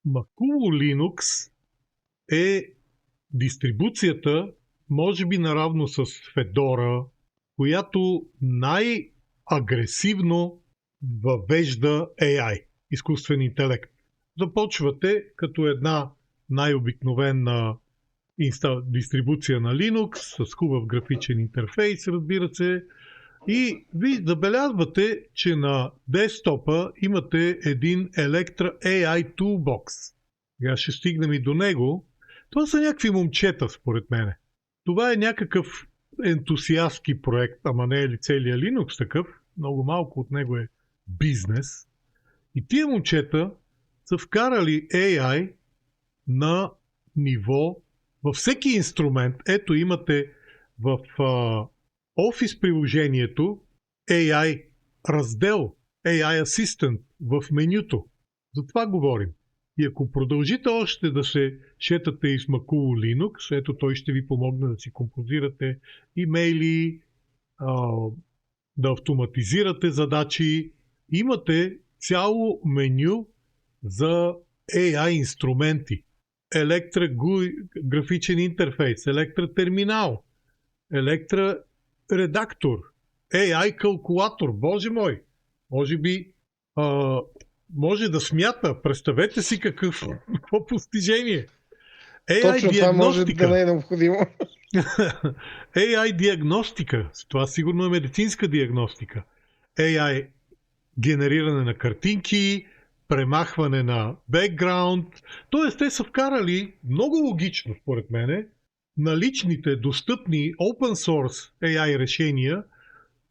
Makulo Linux е дистрибуцията, може би наравно с Fedora, която най-агресивно въвежда AI, изкуствен интелект. Започвате като една най-обикновена дистрибуция на Linux с хубав графичен интерфейс, разбира се, и ви забелязвате, че на десктопа имате един Electra AI Toolbox. Сега ще стигнем и до него. Това са някакви момчета, според мене. Това е някакъв ентусиастски проект, ама не е ли целият Linux такъв? Много малко от него е бизнес. И тия момчета са вкарали AI на ниво във всеки инструмент. Ето имате в Office приложението AI раздел, AI Assistant в менюто. За това говорим. И ако продължите още да се шетате из Makulo Linux, ето той ще ви помогне да си композирате имейли, да автоматизирате задачи. Имате цяло меню за AI инструменти. Electra GUI, графичен интерфейс, Electra терминал, Electra редактор, AI калкулатор, боже мой, може би може да смята, представете си какво постижение. AI Точно това може да не е необходимо. AI диагностика, това сигурно е медицинска диагностика. AI генериране на картинки, премахване на бекграунд. Тоест те са вкарали много логично, според мене, наличните, достъпни open source AI решения,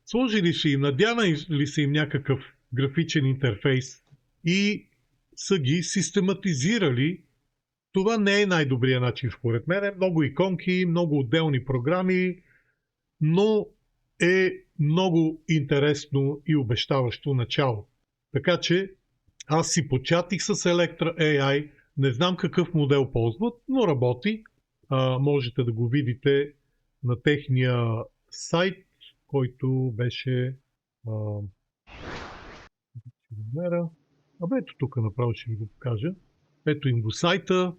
сложили са им, надянали са им някакъв графичен интерфейс и са ги систематизирали. Това не е най-добрият начин, според мен. Много иконки, много отделни програми, но е много интересно и обещаващо начало. Така че аз си початих с Electra AI, не знам какъв модел ползват, но работи. Можете да го видите на техния сайт, който беше... ето тук направо ще ви го покажа. Ето им го сайта,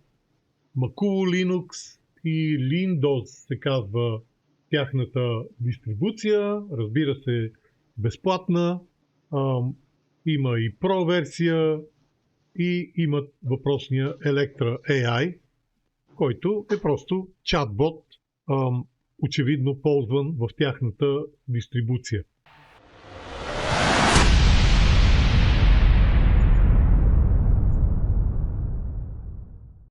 Makulo Linux и Lindos се казва тяхната дистрибуция, разбира се безплатна, има и Pro версия и имат въпросния Electra AI, който е просто чатбот, очевидно ползван в тяхната дистрибуция.